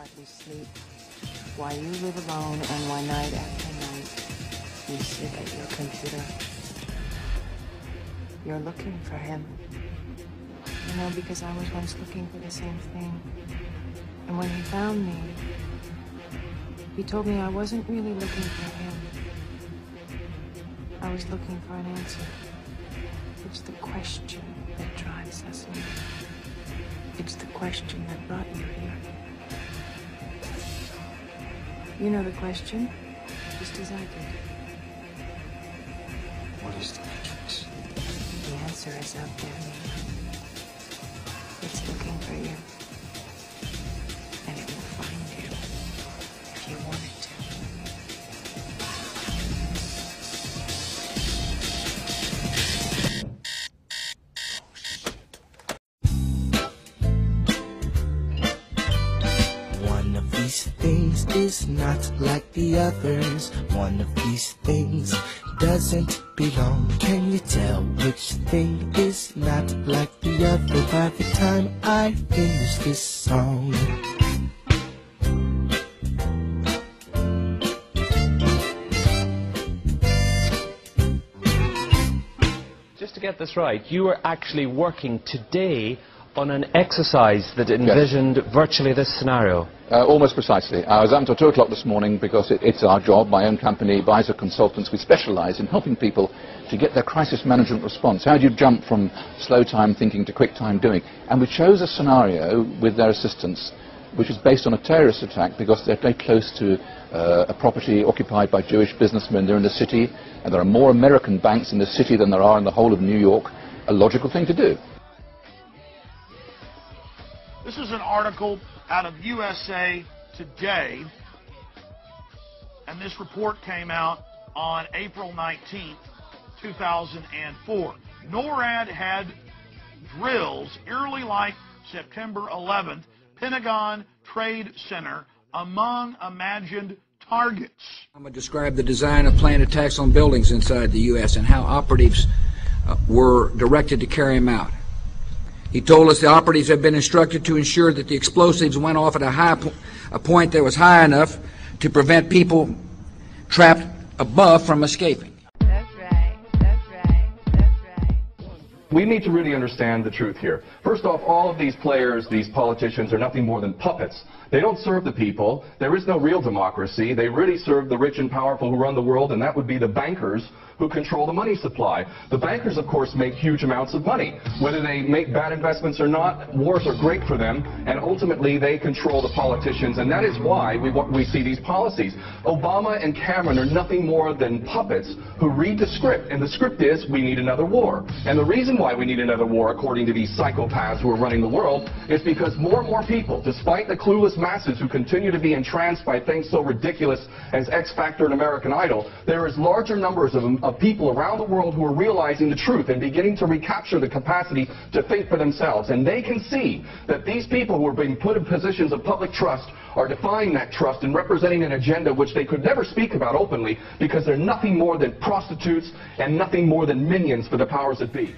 hardly sleep, why you live alone, and why night after night you sit at your computer. You're looking for him. You know, because I was once looking for the same thing. And when he found me, he told me I wasn't really looking for him. I was looking for an answer. It's the question that drives us in. It's the question that brought you here. You know the question, just as I did. What is the matrix? The answer is out there. It's looking for you. And it will find you if you want it to. One of these things is not like the others. One of these things doesn't belong. Can you tell which thing is not like the other by the time I finish this song? Just to get this right, you were actually working today on an exercise that envisioned virtually this scenario. Almost precisely. I was up until 2 o'clock this morning because it's our job, my own company, Advisor Consultants. We specialize in helping people to get their crisis management response. How do you jump from slow time thinking to quick time doing? And we chose a scenario with their assistance which is based on a terrorist attack because they're very close to a property occupied by Jewish businessmen. They're in the city, and there are more American banks in the city than there are in the whole of New York. A logical thing to do. This is an article out of USA Today, and this report came out on April 19th, 2004. NORAD had drills eerily like September 11th, Pentagon Trade Center, among imagined targets. I'm going to describe the design of planned attacks on buildings inside the U.S. and how operatives were directed to carry them out. He told us the operatives have been instructed to ensure that the explosives went off at a point that was high enough to prevent people trapped above from escaping. That's right, that's right, that's right. We need to really understand the truth here. First off, all of these players, these politicians, are nothing more than puppets. They don't serve the people. There is no real democracy. They really serve the rich and powerful who run the world, and that would be the bankers who control the money supply. The bankers, of course, make huge amounts of money. Whether they make bad investments or not, wars are great for them, and ultimately they control the politicians, and that is why we see these policies. Obama and Cameron are nothing more than puppets who read the script, and the script is, we need another war. And the reason why we need another war, according to these psychopaths who are running the world, is because more and more people, despite the clueless masses who continue to be entranced by things so ridiculous as X Factor and American Idol, there is larger numbers of people around the world who are realizing the truth and beginning to recapture the capacity to think for themselves. And they can see that these people who are being put in positions of public trust are defying that trust and representing an agenda which they could never speak about openly because they're nothing more than prostitutes and nothing more than minions for the powers that be.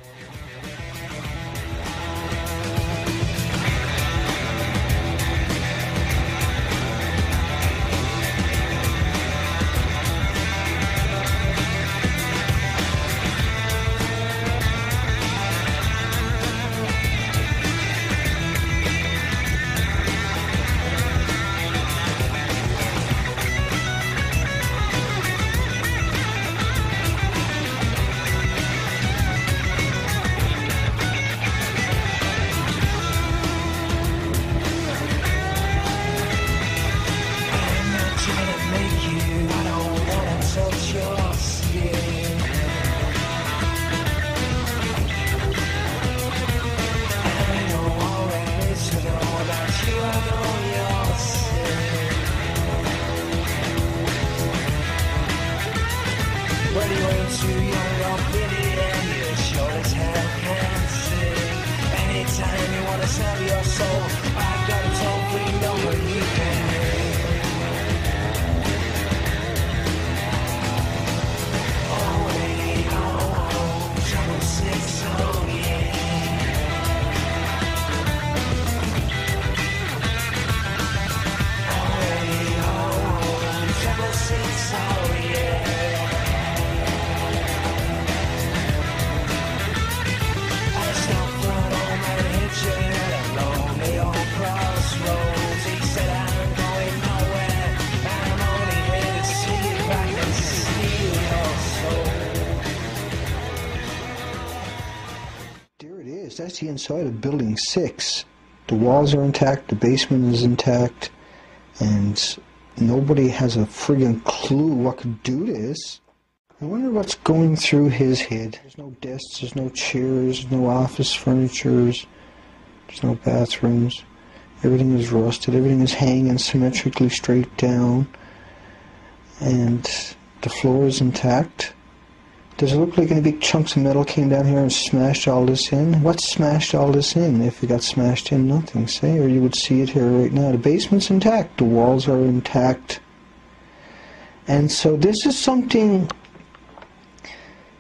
that's the inside of Building 6. The walls are intact, the basement is intact, and nobody has a friggin' clue what could do this. I wonder what's going through his head. There's no desks, there's no chairs, no office furniture, there's no bathrooms. Everything is rusted, everything is hanging symmetrically straight down, and the floor is intact. Does it look like any big chunks of metal came down here and smashed all this in? What smashed all this in? If it got smashed in, nothing, say, or you would see it here right now. The basement's intact, the walls are intact. And so this is something,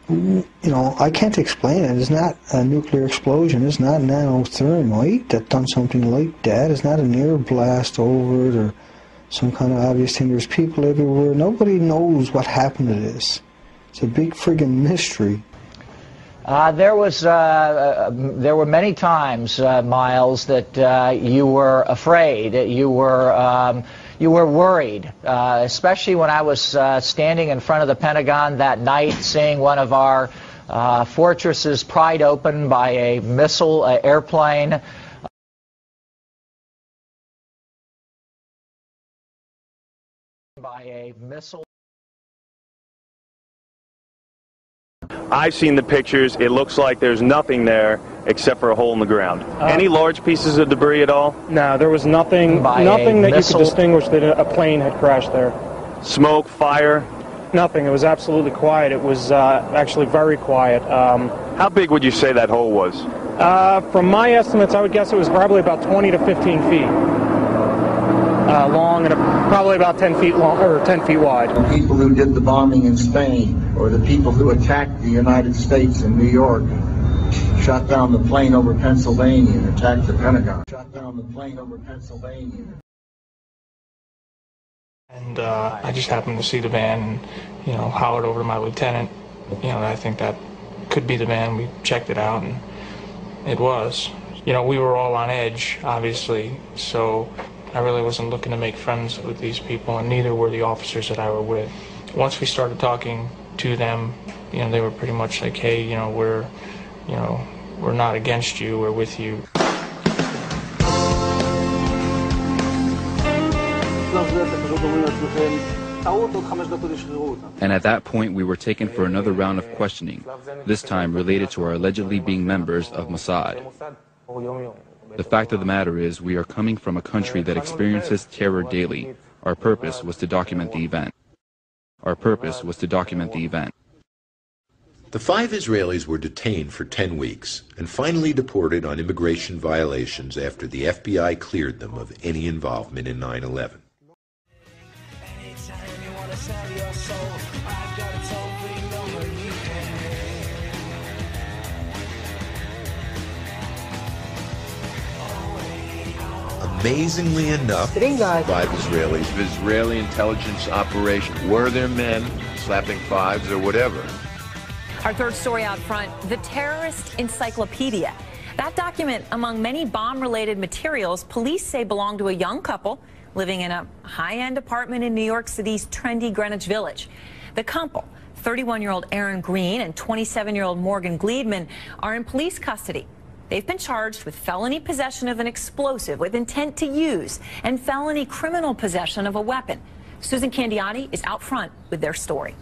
you know, I can't explain it. It's not a nuclear explosion. It's not nanothermite that done something like that. It's not an air blast over it or some kind of obvious thing. There's people everywhere. Nobody knows what happened to this. It's a big friggin' mystery. There were many times, Miles, that you were afraid, you were worried, especially when I was standing in front of the Pentagon that night, seeing one of our fortresses pried open by a missile airplane. I've seen the pictures. It looks like there's nothing there except for a hole in the ground. Any large pieces of debris at all? No, there was nothing that you could distinguish that a plane had crashed there. Smoke, fire? Nothing. It was absolutely quiet. It was actually very quiet. How big would you say that hole was? From my estimates, I would guess it was probably about 20 to 15 feet long and probably about 10 feet long or 10 feet wide. The people who did the bombing in Spain, or the people who attacked the United States in New York, shot down the plane over Pennsylvania and attacked the Pentagon. Shot down the plane over Pennsylvania. And I just happened to see the van and, you know, hollered over to my lieutenant. You know, I think that could be the van. We checked it out and it was. You know, we were all on edge, obviously, so I really wasn't looking to make friends with these people, and neither were the officers that I were with. Once we started talking to them, you know, they were pretty much like, hey, you know, we're not against you, we're with you. And at that point, we were taken for another round of questioning, this time related to our allegedly being members of Mossad. The fact of the matter is, we are coming from a country that experiences terror daily. Our purpose was to document the event. The 5 Israelis were detained for 10 weeks and finally deported on immigration violations after the FBI cleared them of any involvement in 9/11. Amazingly enough, 5 Israelis. Israeli intelligence operation. Were there men slapping fives or whatever? Our third story out front, the Terrorist Encyclopedia. That document, among many bomb-related materials, police say belonged to a young couple living in a high-end apartment in New York City's trendy Greenwich Village. The couple, 31-year-old Aaron Green and 27-year-old Morgan Gleedman, are in police custody. They've been charged with felony possession of an explosive with intent to use and felony criminal possession of a weapon. Susan Candiotti is out front with their story.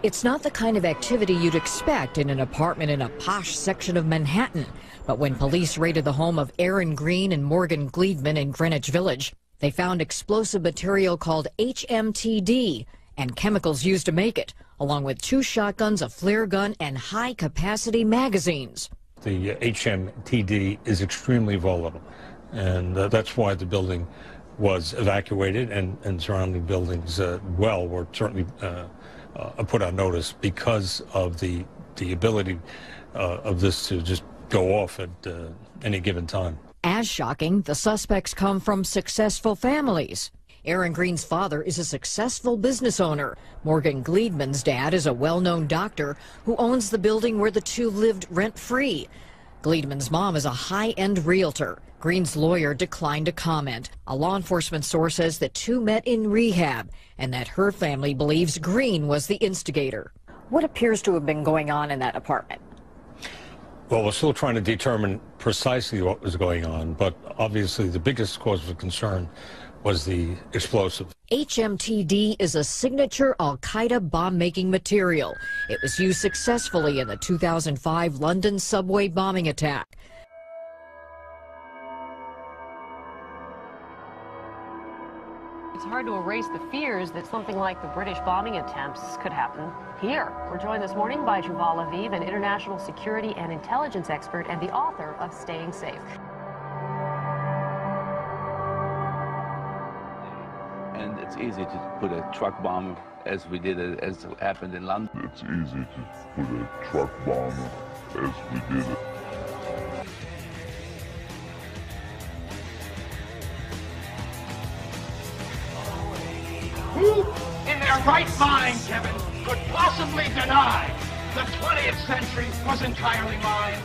It's not the kind of activity you'd expect in an apartment in a posh section of Manhattan. But when police raided the home of Aaron Green and Morgan Gleedman in Greenwich Village, they found explosive material called HMTD and chemicals used to make it, along with 2 shotguns, a flare gun, and high-capacity magazines. The HMTD is extremely volatile, and that's why the building was evacuated, and surrounding buildings were certainly put on notice because of the ability of this to just go off at any given time. As shocking, the suspects come from successful families. Aaron Green's father is a successful business owner. Morgan Gleedman's dad is a well-known doctor who owns the building where the two lived rent-free. Gleedman's mom is a high-end realtor. Green's lawyer declined to comment. A law enforcement source says the two met in rehab and that her family believes Green was the instigator. What appears to have been going on in that apartment? Well, we're still trying to determine precisely what was going on, but obviously the biggest cause of concern was the explosive. HMTD is a signature al-Qaeda bomb-making material. It was used successfully in the 2005 London subway bombing attack. It's hard to erase the fears that something like the British bombing attempts could happen here. We're joined this morning by Yuval Aviv, an international security and intelligence expert and the author of Staying Safe. And it's easy to put a truck bomb, as we did, as happened in London. It's easy to put a truck bomb, as we did it. Who in their right mind, Kevin, could possibly deny the 20th century was entirely mine?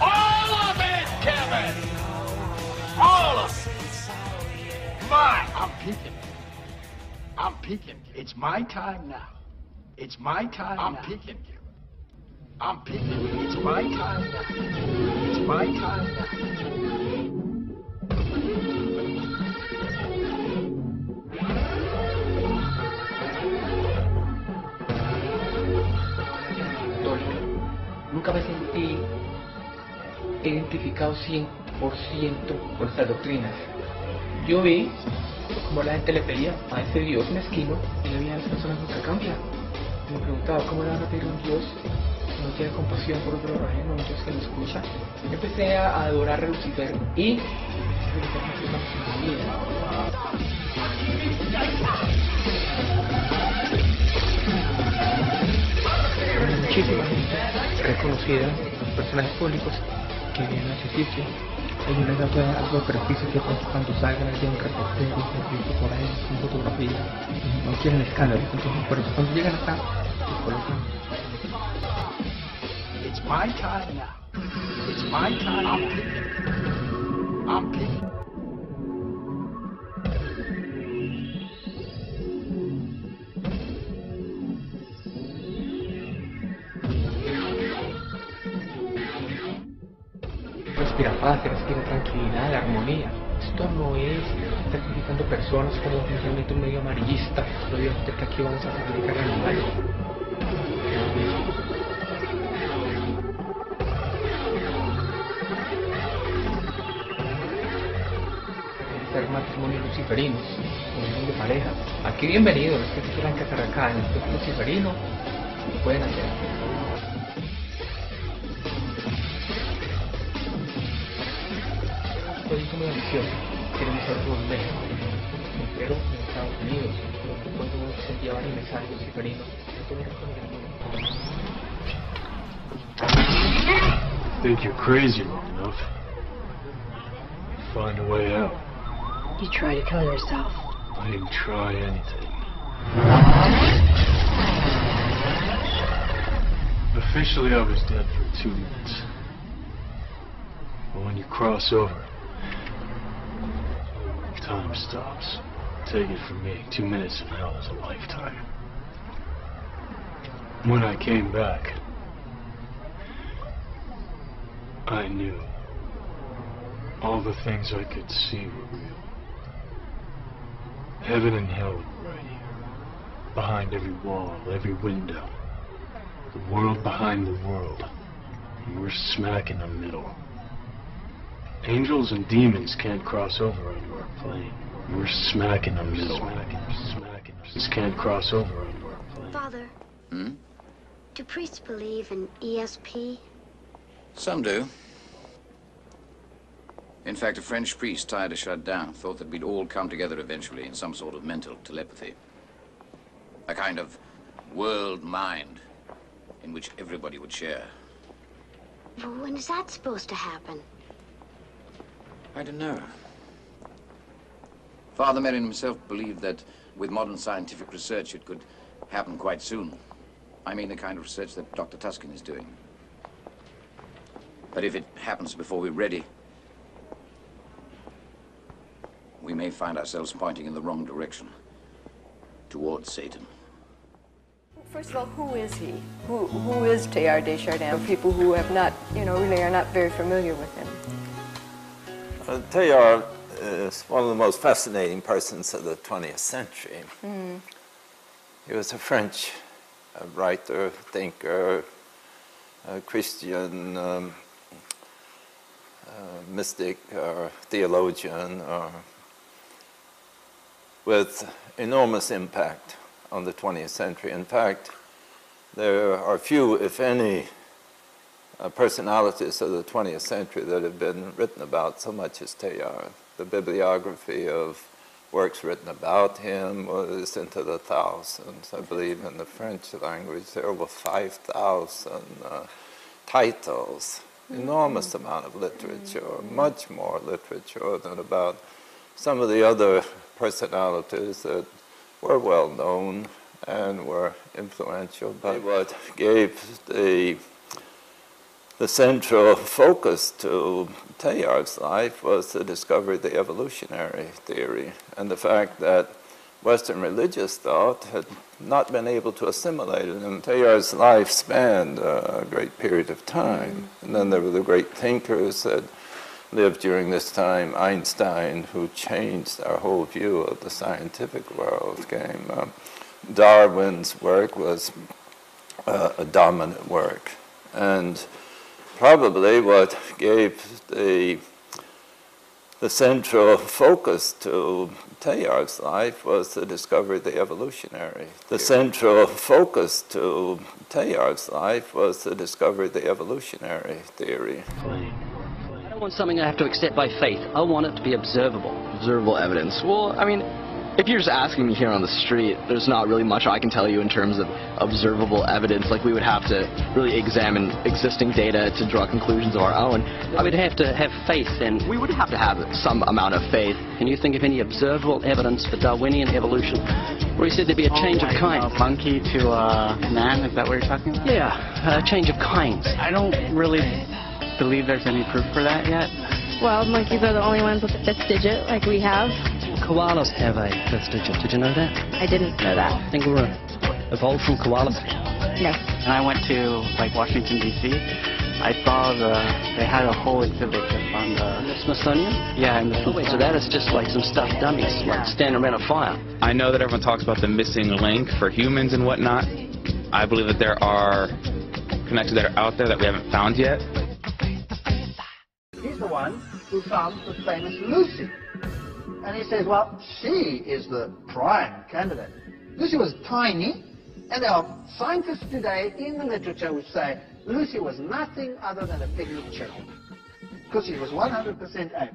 All of it, Kevin! All of it! Mine! I'm peeking. I'm peeking. It's my time now. It's my time now. I'm peeking. I'm peeking. It's my time now. It's my time now. Nunca me sentí identificado 100% con estas doctrinas. Yo vi como la gente le pedía a ese Dios mezquino y le veía a las personas nunca cambian. Y me preguntaba cómo le van a pedir a un Dios que no tiene compasión por otro ajeno, un Dios que no escucha. Yo empecé a adorar a Lucifer y muchísima gente reconocida, personajes públicos que vienen a ese sitio. Hay una estatua de algo perjuicio que cuando salgan hay un reportero por ahí con fotografía, no quieren escándalos, entonces por eso cuando llegan acá se colocan. It's my time now. It's my time now. I'm peeking. Respira paz, respira tranquilidad, armonía. Esto no es sacrificando personas como un pensamiento medio amarillista. No digo que aquí vamos a sacrificar animales. Ser matrimonios luciferinos, unión de parejas. Aquí bienvenidos, los que se quieran casar acá en este luciferino, lo pueden hacer. Proyecto muy ambicioso, queremos ser todo en México, pero en Estados Unidos, donde podemos llevar el mensaje luciferino de todo el resto del mundo. I think you're crazy long enough. Find a way out. You try to kill yourself. I didn't try anything. Officially, I was dead for 2 minutes. But when you cross over, time stops. Take it from me, 2 minutes in hell is a lifetime. When I came back, I knew all the things I could see were real. Heaven and hell were right here, behind every wall, every window. The world behind the world, and we're smack in the middle. Angels and demons can't cross over onto our plane. We're smack in the middle. Smacking. Just can't cross over onto our plane. Father, do priests believe in ESP? Some do. In fact, a French priest, tired of shut down, thought that we'd all come together eventually in some sort of mental telepathy. A kind of world mind in which everybody would share. But when is that supposed to happen? I don't know. Father Merrin himself believed that with modern scientific research it could happen quite soon. I mean the kind of research that Dr. Tuskin is doing. But if it happens before we're ready, we may find ourselves pointing in the wrong direction, towards Satan. First of all, who is he? Who is Teilhard de Chardin? People who have not, really are not very familiar with him. Teilhard is one of the most fascinating persons of the 20th century. Mm. He was a French writer, thinker, Christian mystic or theologian, with enormous impact on the 20th century. In fact, there are few, if any, personalities of the 20th century that have been written about so much as Teilhard. The bibliography of works written about him was into the thousands. I believe in the French language there are over 5,000 titles, enormous amount of literature, much more literature than about some of the other personalities that were well known and were influential. But what gave the central focus to Teilhard's life was the discovery of the evolutionary theory and the fact that Western religious thought had not been able to assimilate it. And Teilhard's life spanned a great period of time. And then there were the great thinkers that lived during this time, Einstein, who changed our whole view of the scientific world. Darwin's work was a dominant work. And probably what gave the central focus to Teilhard's life was the discovery of the evolutionary. The central focus to Teilhard's life was the discovery of the evolutionary theory. I don't want something I have to accept by faith. I want it to be observable. Observable evidence. Well, I mean, if you're just asking me here on the street, there's not really much I can tell you in terms of observable evidence. Like, we would have to really examine existing data to draw conclusions of our own. I would have to have faith, and we would have to have some amount of faith. Can you think of any observable evidence for Darwinian evolution where he said there'd be a change of kind? Monkey to man, is that what you're talking about? Yeah, a change of kinds. I don't really believe there's any proof for that yet. Well, monkeys are the only ones with a fifth digit like we have. Koalas have a fifth digit. Did you know that? I didn't know that. I think we were evolved from koalas. No. And I went to Washington D.C. I saw they had a whole exhibit just on the Smithsonian. Yeah, and so that is just like some stuffed dummies, like standing around a fire. I know that everyone talks about the missing link for humans and whatnot. I believe that there are connections that are out there that we haven't found yet. He's the one who found the famous Lucy. And he says, well, she is the prime candidate. Lucy was tiny, and there are scientists today in the literature who say Lucy was nothing other than a pygmy child, because she was 100% ape.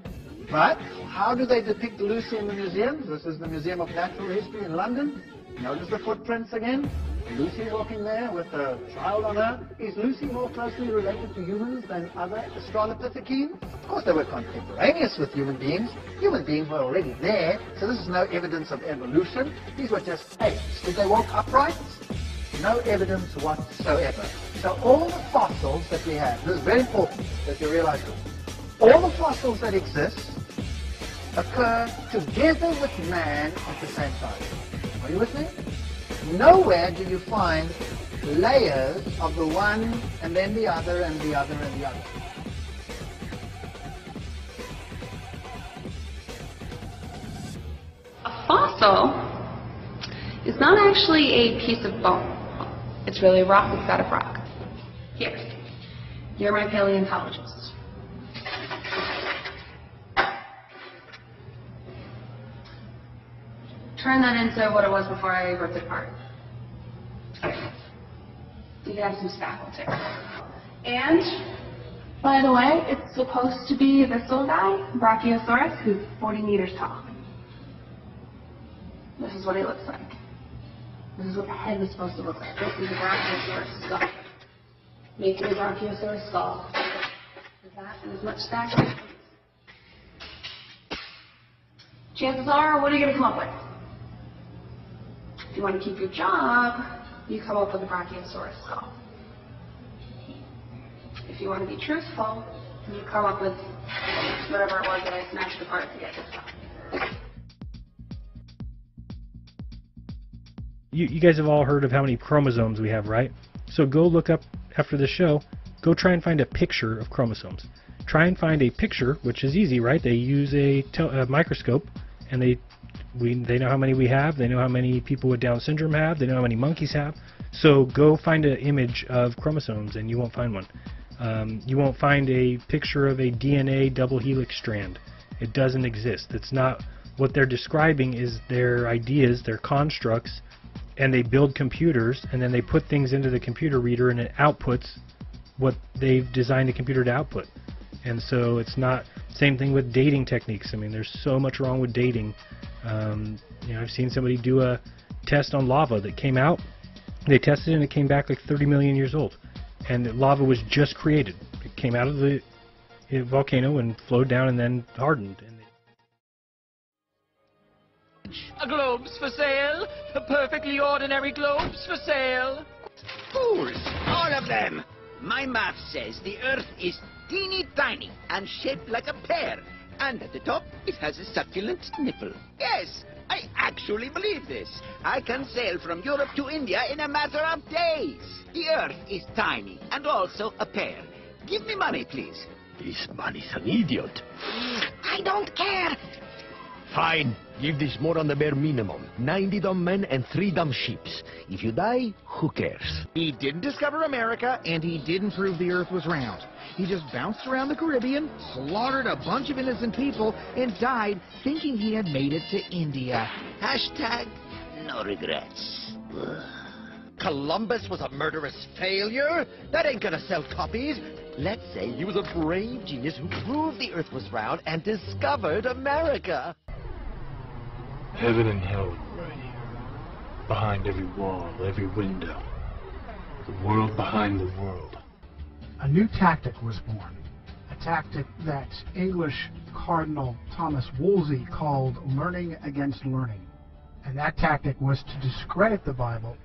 But how do they depict Lucy in the museums? This is the Museum of Natural History in London. Notice the footprints again. Lucy walking there with a child on her. Is Lucy more closely related to humans than other Australopithecines? Of course they were contemporaneous with human beings. Human beings were already there, so this is no evidence of evolution. These were just apes. Did they walk upright? No evidence whatsoever. So all the fossils that we have, this is very important that you realize this, all the fossils that exist occur together with man at the same time. Are you with me? Nowhere do you find layers of the one and then the other and the other and the other. A fossil is not actually a piece of bone. It's really a rock inside of rock. Here, you're my paleontologist. Turn that into what it was before I ripped it apart. You can have some spackle too. And, by the way, it's supposed to be this little guy, Brachiosaurus, who's 40 meters tall. This is what he looks like. This is what the head is supposed to look like. This is a Brachiosaurus skull. Making a Brachiosaurus skull. With that and as much spackle. Chances are, what are you going to come up with? If you want to keep your job, you come up with a Brachiosaurus skull. If you want to be truthful, you come up with whatever it was that I smashed apart to get this stuff. You guys have all heard of how many chromosomes we have, right? So go look up after the show, go try and find a picture of chromosomes. Try and find a picture, which is easy, right? They use a microscope, and they know how many we have, they know how many people with Down syndrome have, they know how many monkeys have. So go find an image of chromosomes and you won't find one. You won't find a picture of a DNA double helix strand. It doesn't exist. It's not what they're describing is their ideas, their constructs, and they build computers and then they put things into the computer reader and it outputs what they've designed the computer to output. And so it's not, same thing with dating techniques. I mean, there's so much wrong with dating. You know, I've seen somebody do a test on lava that came out, they tested it and it came back like 30 million years old. And lava was just created. It came out of the volcano and flowed down and then hardened. Globes for sale? Perfectly ordinary globes for sale? Fools, all of them! My math says the Earth is teeny tiny and shaped like a pear, and at the top it has a succulent nipple. Yes, I actually believe this. I can sail from Europe to India in a matter of days. The Earth is tiny and also a pear. Give me money, please. This man is an idiot. I don't care. Fine. Give this moron the bare minimum. 90 dumb men and 3 dumb sheeps. If you die, who cares? He didn't discover America, and he didn't prove the Earth was round. He just bounced around the Caribbean, slaughtered a bunch of innocent people, and died thinking he had made it to India. Hashtag no regrets. Columbus was a murderous failure? That ain't gonna sell copies. Let's say he was a brave genius who proved the Earth was round and discovered America. Heaven and hell are right here. Behind every wall, every window. The world behind the world. A new tactic was born. A tactic that English Cardinal Thomas Wolsey called learning against learning. And that tactic was to discredit the Bible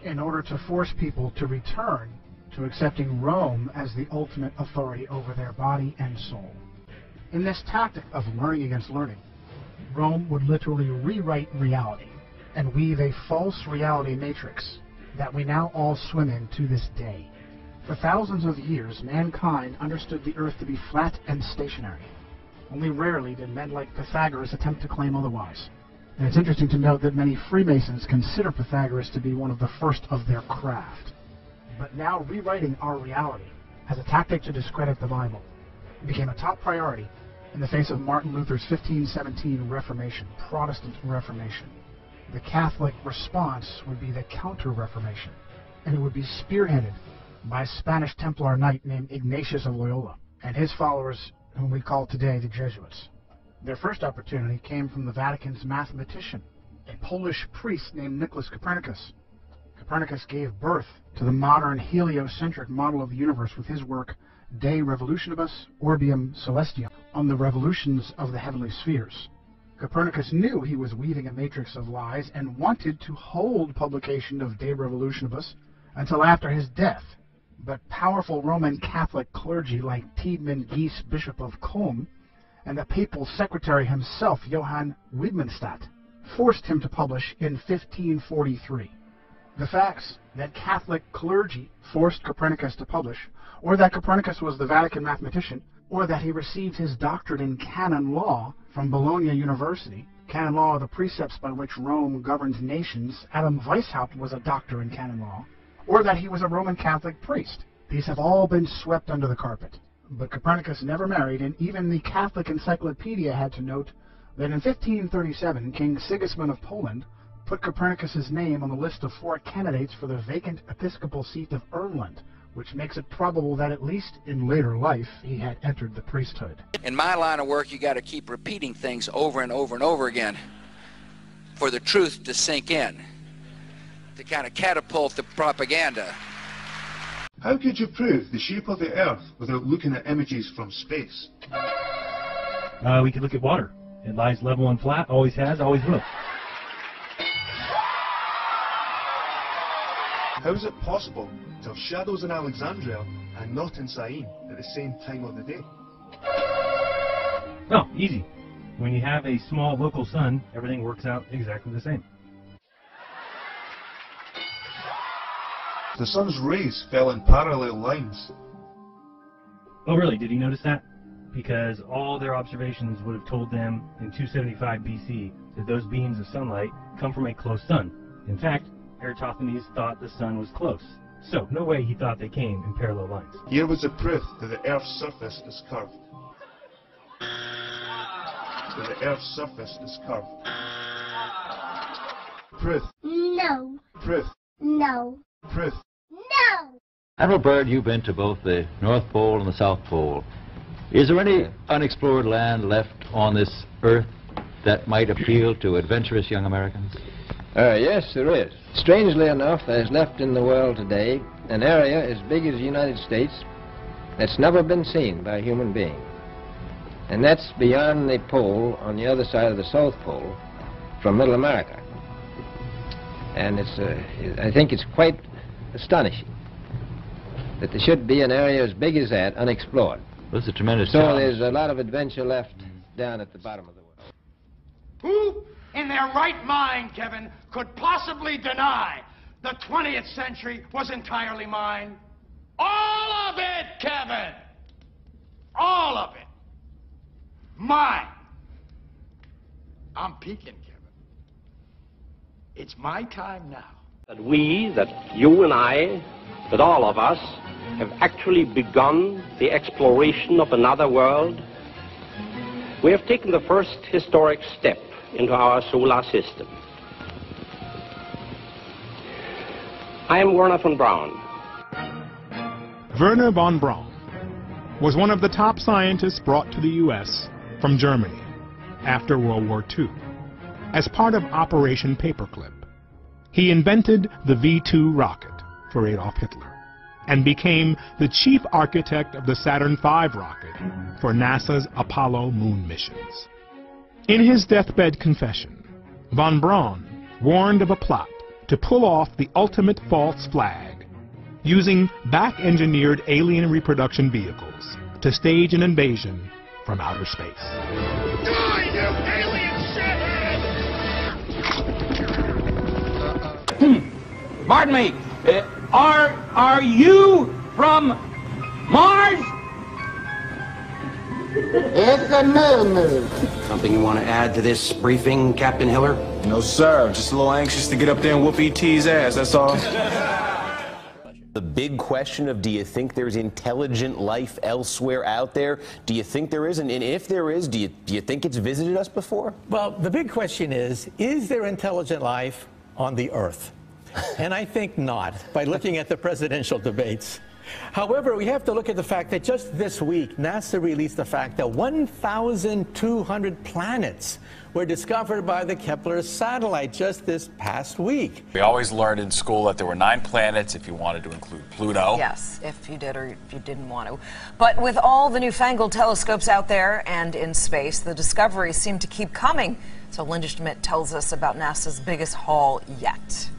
in order to force people to return to accepting Rome as the ultimate authority over their body and soul. In this tactic of learning against learning, Rome would literally rewrite reality and weave a false reality matrix that we now all swim in to this day. For thousands of years, mankind understood the earth to be flat and stationary. Only rarely did men like Pythagoras attempt to claim otherwise. And it's interesting to note that many Freemasons consider Pythagoras to be one of the first of their craft. But now rewriting our reality as a tactic to discredit the Bible became a top priority in the face of Martin Luther's 1517 Reformation, Protestant Reformation. The Catholic response would be the Counter-Reformation, and it would be spearheaded by a Spanish Templar knight named Ignatius of Loyola, and his followers, whom we call today the Jesuits. Their first opportunity came from the Vatican's mathematician, a Polish priest named Nicholas Copernicus. Copernicus gave birth to the modern heliocentric model of the universe with his work De Revolutionibus Orbium Celestium, on the revolutions of the heavenly spheres. Copernicus knew he was weaving a matrix of lies and wanted to hold publication of De Revolutionibus until after his death. But powerful Roman Catholic clergy like Tiedman Gies, Bishop of Culm, and the papal secretary himself, Johann Widmanstadt, forced him to publish in 1543. The facts that Catholic clergy forced Copernicus to publish, or that Copernicus was the Vatican mathematician, or that he received his doctorate in canon law from Bologna University, canon law are the precepts by which Rome governs nations. Adam Weishaupt was a doctor in canon law, or that he was a Roman Catholic priest. These have all been swept under the carpet. But Copernicus never married, and even the Catholic Encyclopedia had to note that in 1537, King Sigismund of Poland put Copernicus's name on the list of 4 candidates for the vacant episcopal seat of Ermland, which makes it probable that at least in later life he had entered the priesthood. In my line of work, you got to keep repeating things over and over and over again for the truth to sink in, to kind of catapult the propaganda. How could you prove the shape of the Earth without looking at images from space? We could look at water. It lies level and flat, always has, always will. How is it possible to have shadows in Alexandria and not in Syene at the same time of the day? Oh, easy. When you have a small local sun, everything works out exactly the same. The sun's rays fell in parallel lines. Oh really, did he notice that? Because all their observations would have told them in 275 BC that those beams of sunlight come from a close sun. In fact, Eratosthenes thought the sun was close. So, no way he thought they came in parallel lines. Here was the proof that the Earth's surface is curved. That the Earth's surface is curved. Proof. No. Proof. No. Proof. No. Admiral Byrd, you've been to both the North Pole and the South Pole. Is there any unexplored land left on this Earth that might appeal to adventurous young Americans? Yes, there is. Strangely enough, there's left in the world today an area as big as the United States that's never been seen by a human being. And that's beyond the pole on the other side of the South Pole from Middle America. And I think it's quite astonishing that there should be an area as big as that unexplored. Well, that's a tremendous So challenge. there's a lot of adventure left down at the bottom of the world. Who in their right mind, Kevin, could possibly deny the 20th century was entirely mine? All of it, Kevin! All of it. Mine. I'm peeking, Kevin. It's my time now. That we, that you and I, that all of us, have actually begun the exploration of another world. We have taken the first historic step into our solar system. I am Werner von Braun. Werner von Braun was one of the top scientists brought to the U.S. from Germany after World War II as part of Operation Paperclip. He invented the V-2 rocket for Adolf Hitler and became the chief architect of the Saturn V rocket for NASA's Apollo moon missions. In his deathbed confession, von Braun warned of a plot to pull off the ultimate false flag, using back-engineered alien reproduction vehicles to stage an invasion from outer space. Die, you alien shithead! Pardon me, are you from Mars? It's a moo-moo. Something you want to add to this briefing, Captain Hiller? No, sir. Just a little anxious to get up there and whoop E.T.'s ass, that's all. The big question of, do you think there's intelligent life elsewhere out there? Do you think there is? And if there is, do you think it's visited us before? Well, the big question is there intelligent life on the Earth? And I think not, by looking at the presidential debates. However, we have to look at the fact that just this week, NASA released the fact that 1,200 planets were discovered by the Kepler satellite just this past week. We always learned in school that there were 9 planets if you wanted to include Pluto. Yes, if you did or if you didn't want to. But with all the newfangled telescopes out there and in space, the discoveries seem to keep coming. So Linda Schmidt tells us about NASA's biggest haul yet.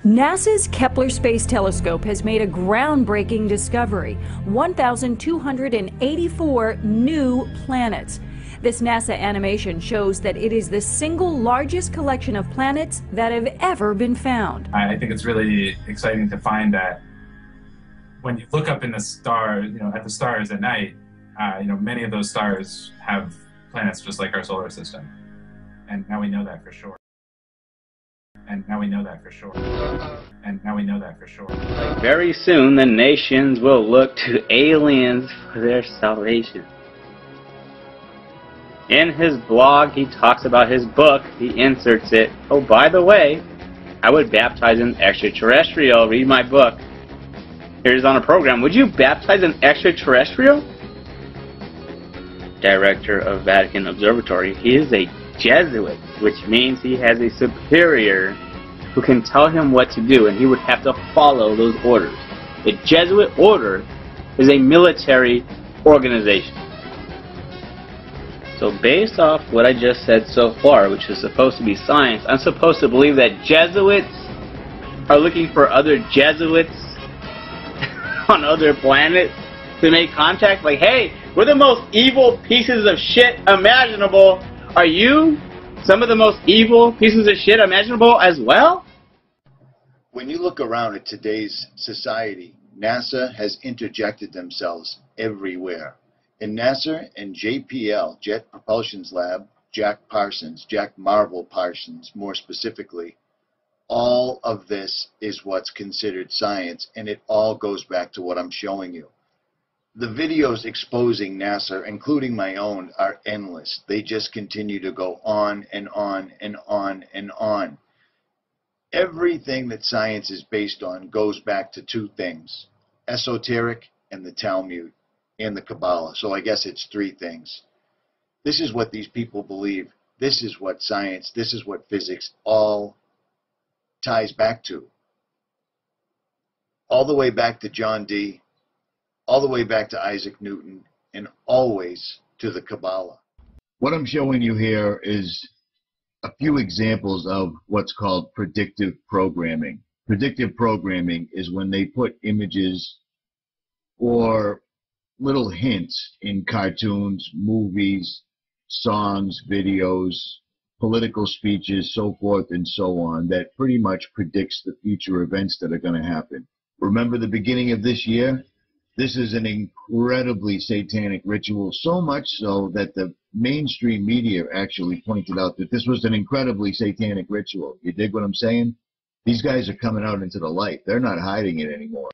NASA's Kepler Space Telescope has made a groundbreaking discovery: 1,284 new planets. This NASA animation shows that it is the single largest collection of planets that have ever been found. I think it's really exciting to find that when you look up in the star, at the stars at night, many of those stars have planets just like our solar system. And now we know that for sure. And now we know that for sure. And now we know that for sure. Very soon, the nations will look to aliens for their salvation. In his blog, he talks about his book. He inserts it. Oh, by the way, I would baptize an extraterrestrial. Read my book. Here's on a program. Would you baptize an extraterrestrial? Director of Vatican Observatory. He is a Jesuit, which means he has a superior who can tell him what to do, and he would have to follow those orders. The Jesuit order is a military organization. So based off what I just said so far, which is supposed to be science, I'm supposed to believe that Jesuits are looking for other Jesuits on other planets to make contact? Like, hey, we're the most evil pieces of shit imaginable. Are you some of the most evil pieces of shit imaginable as well? When you look around at today's society, NASA has interjected themselves everywhere. In NASA and JPL, Jet Propulsion's lab, Jack Marvel Parsons more specifically, all of this is what's considered science, and it all goes back to what I'm showing you. The videos exposing NASA, including my own, are endless. They just continue to go on and on and on and on. Everything that science is based on goes back to two things: esoteric and the Talmud and the Kabbalah. So I guess it's three things. This is what these people believe. This is what science, this is what physics all ties back to. All the way back to John Dee, all the way back to Isaac Newton, and always to the Kabbalah. What I'm showing you here is a few examples of what's called predictive programming. Predictive programming is when they put images or little hints in cartoons, movies, songs, videos, political speeches, so forth and so on, that pretty much predicts the future events that are going to happen. Remember the beginning of this year? This is an incredibly satanic ritual, so much so that the mainstream media actually pointed out that this was an incredibly satanic ritual. You dig what I'm saying? These guys are coming out into the light. They're not hiding it anymore.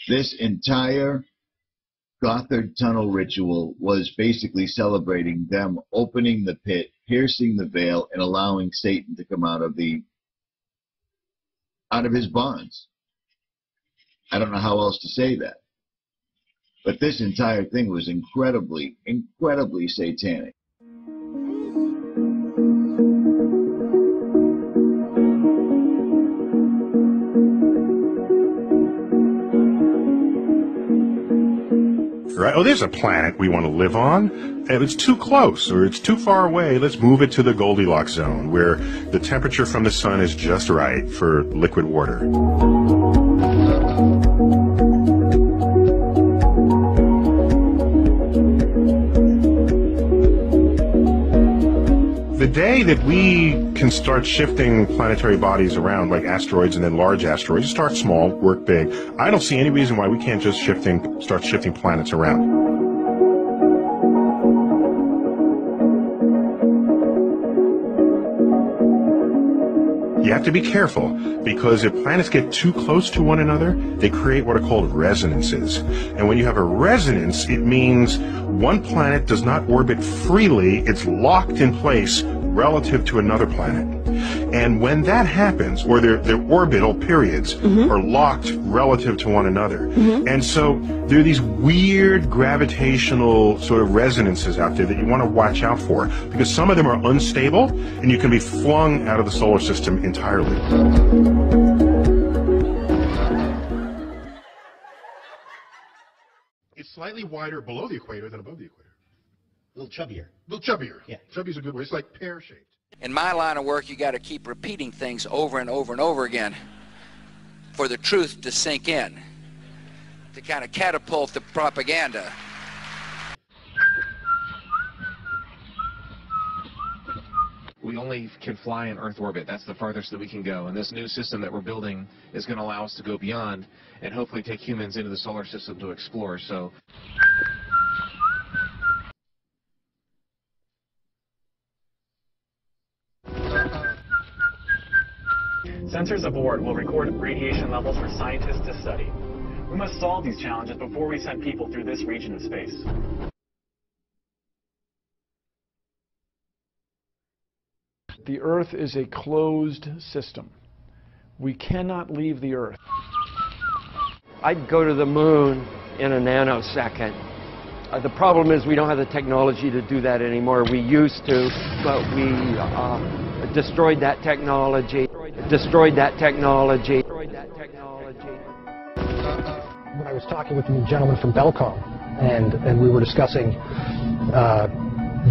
This entire Gothard Tunnel ritual was basically celebrating them opening the pit, piercing the veil, and allowing Satan to come out of his bonds. I don't know how else to say that. But this entire thing was incredibly, incredibly satanic. Right? Oh, there's a planet we want to live on. If it's too close or it's too far away, let's move it to the Goldilocks zone where the temperature from the sun is just right for liquid water. The day that we can start shifting planetary bodies around, like asteroids and then large asteroids, start small, work big, I don't see any reason why we can't just start shifting planets around. You have to be careful, because if planets get too close to one another, they create what are called resonances. And when you have a resonance, it means one planet does not orbit freely, it's locked in place relative to another planet. And when that happens, or their orbital periods are locked relative to one another. And so there are these weird gravitational sort of resonances out there that you want to watch out for, because some of them are unstable and you can be flung out of the solar system entirely. It's slightly wider below the equator than above the equator. A little chubbier. A little chubbier. Yeah. Chubby's a good word. It's like pear-shaped. In my line of work, you got to keep repeating things over and over and over again for the truth to sink in, to kind of catapult the propaganda. We only can fly in Earth orbit. That's the farthest that we can go. And this new system that we're building is going to allow us to go beyond and hopefully take humans into the solar system to explore. So. Sensors aboard will record radiation levels for scientists to study. We must solve these challenges before we send people through this region of space. The Earth is a closed system. We cannot leave the Earth. I'd go to the moon in a nanosecond. The problem is we don't have the technology to do that anymore. We used to, but we destroyed that technology. When I was talking with the gentleman from Belcom, and we were discussing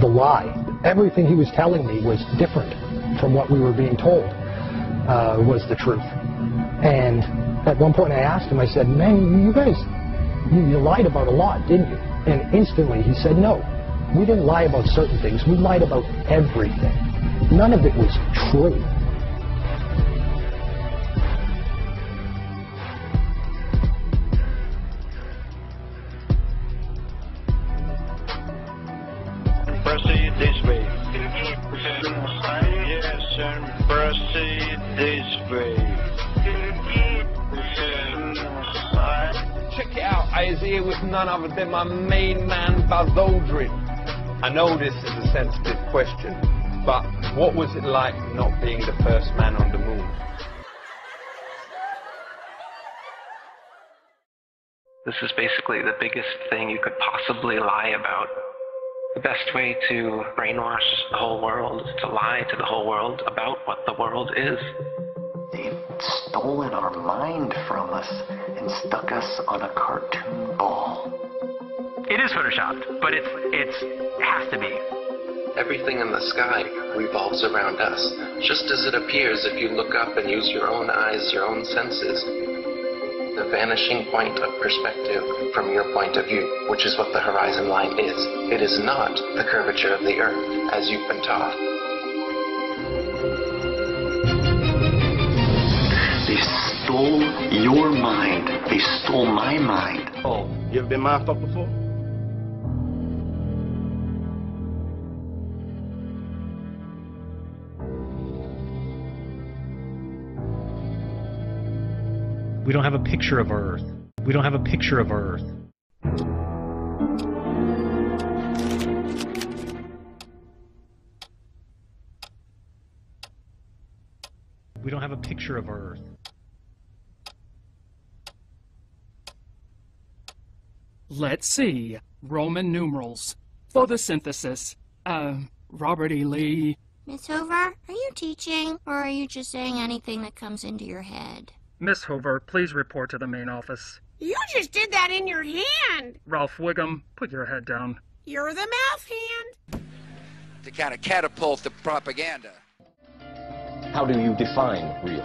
the lie. Everything he was telling me was different from what we were being told was the truth. And at one point I asked him, I said, man, you guys, you lied about a lot, didn't you? And instantly he said, no, we didn't lie about certain things. We lied about everything. None of it was true. proceed this way. Yes, and proceed this way. Check it out, I was here with none other than my main man, Buzz Aldrin. I know this is a sensitive question, but what was it like not being the first man on the moon? This is basically the biggest thing you could possibly lie about. The best way to brainwash the whole world is to lie to the whole world about what the world is. They've stolen our mind from us and stuck us on a cartoon ball. It is photoshopped, but it has to be. Everything in the sky revolves around us, just as it appears if you look up and use your own eyes, your own senses. The vanishing point of perspective from your point of view, which is what the horizon line is. It is not the curvature of the Earth, as you've been taught. They stole your mind. They stole my mind. Oh, you ever been mind-fucked before? We don't have a picture of our Earth. We don't have a picture of our Earth. We don't have a picture of our Earth. Let's see. Roman numerals. Photosynthesis. Robert E. Lee. Miss Hoover, are you teaching, or are you just saying anything that comes into your head? Miss Hoover, please report to the main office. You just did that in your hand. Ralph Wiggum, put your head down. You're the mouth hand. To kind of catapult the propaganda. How do you define real?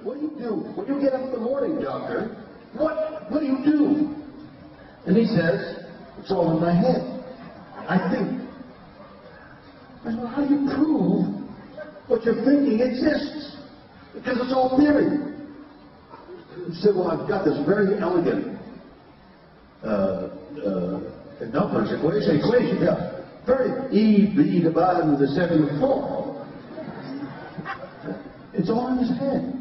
What do you do when you get up in the morning, doctor? What do you do? And he says, it's all in my head. I think. I said, well, how do you prove what you're thinking exists? Because it's all theory. He said, well, I've got this very elegant numbers equation, yeah. Very E/B divided into 74. It's all in his head.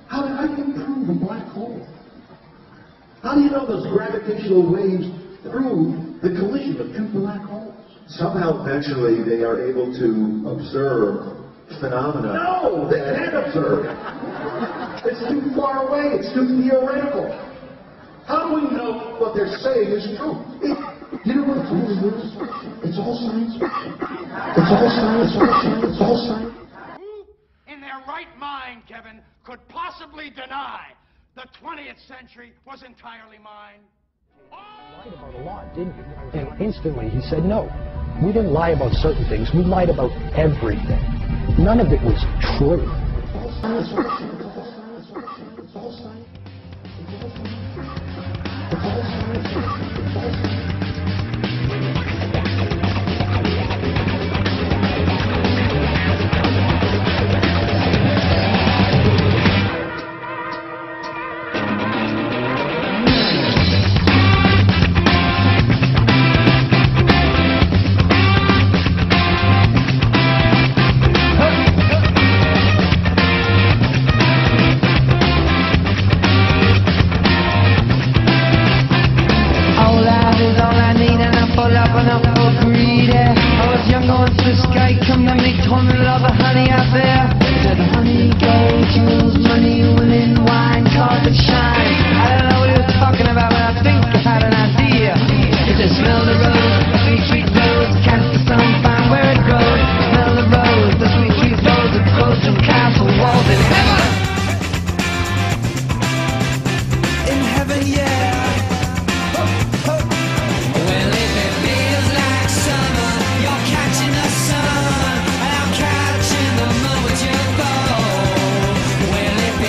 How do you prove a black hole? How do you know those gravitational waves prove the collision of two black holes? Somehow, eventually, they are able to observe phenomena. No, they can't observe it. It's too far away. It's too theoretical. How do we know what they're saying is true? You know what it really is? It's all science fiction. It's all science fiction. It's all science. Who in their right mind, Kevin, could possibly deny the 20th century was entirely mine? Lied about a lot, didn't you? And instantly he said, no, we didn't lie about certain things. We lied about everything. None of it was true. It's all science fiction. It's all science fiction. It's all science. It's all science fiction. It's all science.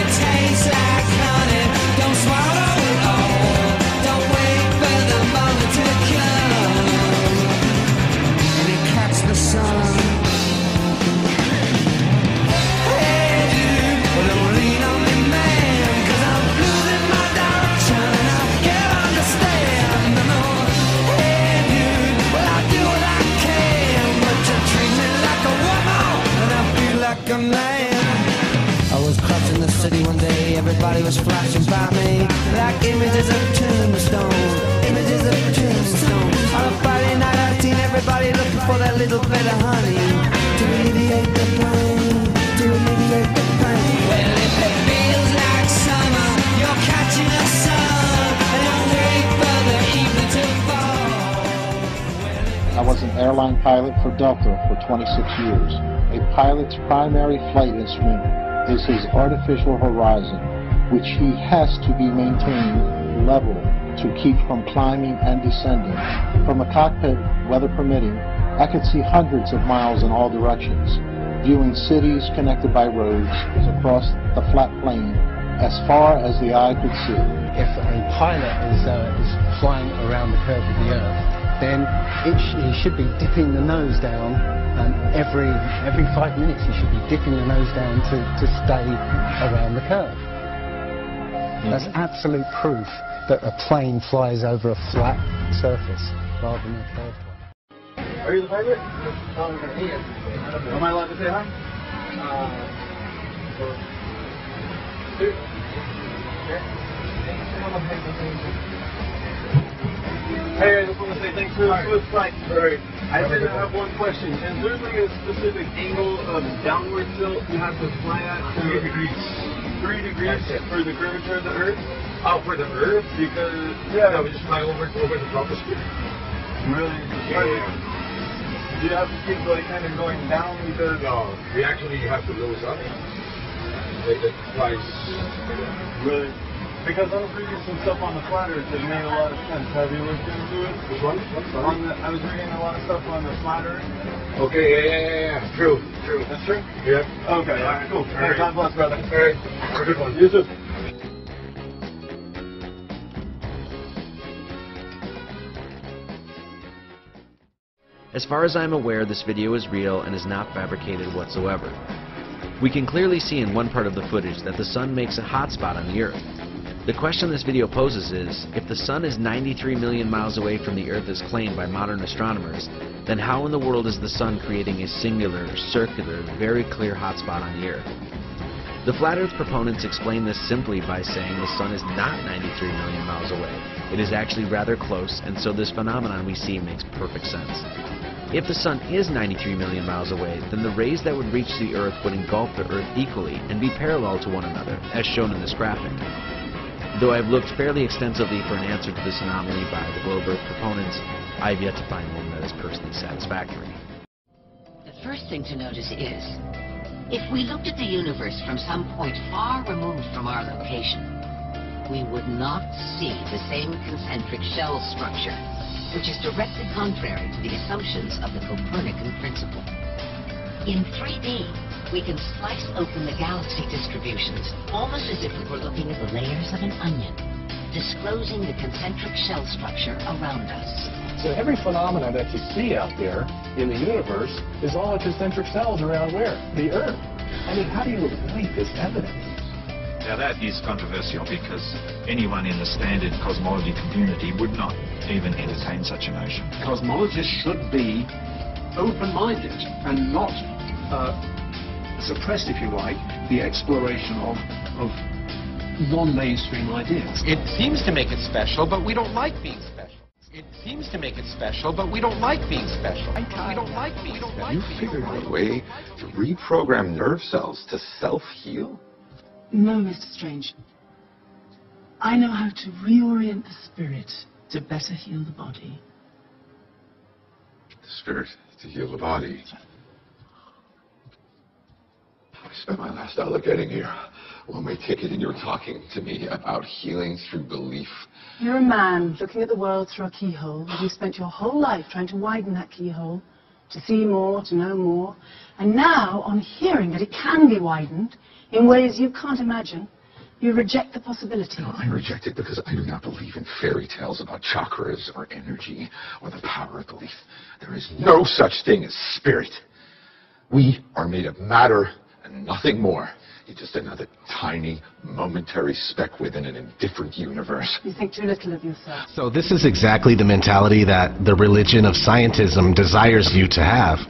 Tastes like honey, don't swallow it. just flashing by me like images of tombstones, images of tombstones. On a Friday night I've seen everybody looking for that little bit of honey to alleviate the pain, to alleviate the pain. Well, if it feels like summer, you're catching a sun, and you'll wait for the evening to fall. I was an airline pilot for Delta for 26 years. A pilot's primary flight instrument is his artificial horizon, which he has to be maintained level to keep from climbing and descending. From a cockpit, weather permitting, I could see hundreds of miles in all directions, viewing cities connected by roads across the flat plain as far as the eye could see. If a pilot is flying around the curve of the Earth, then he should be dipping the nose down, and every 5 minutes he should be dipping the nose down to stay around the curve. That's absolute proof that a plane flies over a flat surface rather than a curved one. Are you the pilot? Am I allowed to say hi? Hey, I just want to say thanks for the smooth flight. Right. I did have one question. Is there like a specific angle of downward tilt you have to fly at? 3 degrees. 3 degrees for the curvature of the Earth? Oh, for the Earth? Because yeah, we just fly over the troposphere. Really? Yeah. You have to keep like kind of going down because we actually have to nose up. It flies. Really? Because I was reading some stuff on the flat Earth that made a lot of sense. Have you looked into it? Which one? I was reading a lot of stuff on the flat Earth. Okay, yeah. True. That's true? Yeah. Okay, alright, cool. All right. God bless, brother. Alright, have a good one. You too. As far as I'm aware, this video is real and is not fabricated whatsoever. We can clearly see in one part of the footage that the sun makes a hotspot on the Earth. The question this video poses is, if the sun is 93 million miles away from the Earth as claimed by modern astronomers, then how in the world is the sun creating a singular, circular, very clear hotspot on the Earth? The Flat Earth proponents explain this simply by saying the sun is not 93 million miles away. It is actually rather close, and so this phenomenon we see makes perfect sense. If the sun is 93 million miles away, then the rays that would reach the Earth would engulf the Earth equally and be parallel to one another, as shown in this graphic. Though I've looked fairly extensively for an answer to this anomaly by the globe Earth proponents, I've yet to find one that is personally satisfactory. The first thing to notice is, if we looked at the universe from some point far removed from our location, we would not see the same concentric shell structure, which is directly contrary to the assumptions of the Copernican principle. In 3D, we can slice open the galaxy distributions almost as if we were looking at the layers of an onion, disclosing the concentric shell structure around us. So every phenomena that you see out there in the universe is all the concentric cells around where? The Earth. I mean, how do you avoid this evidence? Now that is controversial because anyone in the standard cosmology community would not even entertain such a notion. Cosmologists should be open-minded and not suppress, if you like, the exploration of non-mainstream ideas. It seems to make it special, but we don't like being special. It seems to make it special, but we don't like being special. We don't like being special. You figured out a way to reprogram nerve cells to self-heal? No, Mr. Strange. I know how to reorient the spirit to better heal the body. The spirit to heal the body. I spent my last hour getting here. One-way ticket, and you're talking to me about healing through belief. You're a man looking at the world through a keyhole, and you spent your whole life trying to widen that keyhole, to see more, to know more. And now, on hearing that it can be widened in ways you can't imagine, you reject the possibility. No, I reject it because I do not believe in fairy tales about chakras or energy or the power of belief. There is no such thing as spirit. We are made of matter and nothing more. You're just another tiny, momentary speck within an indifferent universe. You think too little of yourself. So this is exactly the mentality that the religion of scientism desires you to have.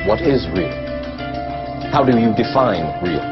What is real? How do you define real?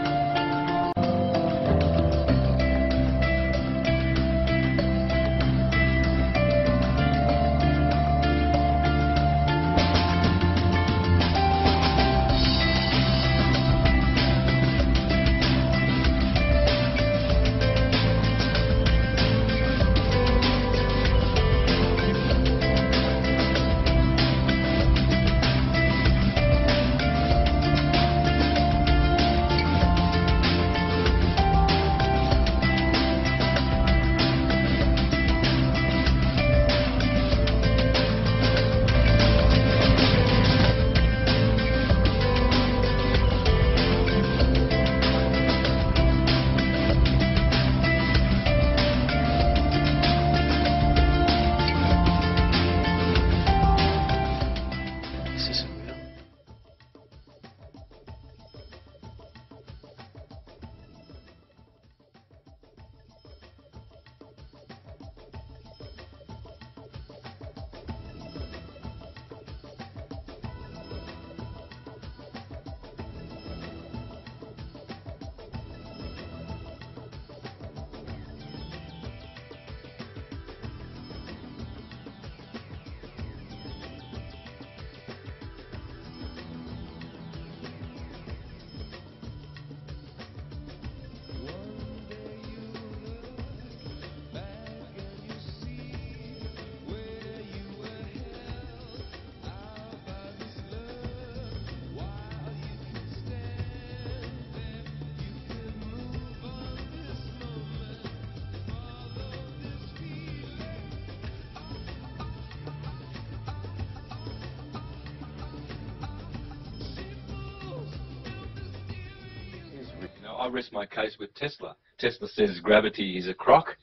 I rest my case with Tesla. Tesla says gravity is a crock,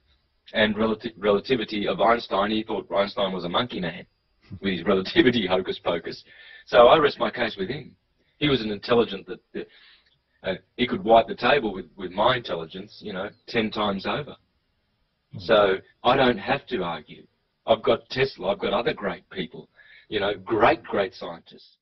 and relativity of Einstein, he thought Einstein was a monkey man with his relativity hocus pocus. So I rest my case with him. He was an intelligent that he could wipe the table with my intelligence, 10 times over. So I don't have to argue. I've got Tesla, I've got other great people, great scientists.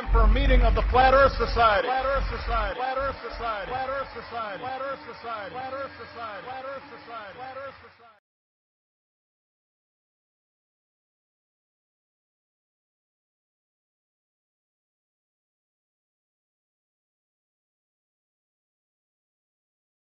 time for a meeting of the Flat Earth Society. Flat Earth Society. Flat Earth Society. Flat Earth Society. Flat Earth Society. Flat Earth Society. Flat Earth Society. Flat Earth Society.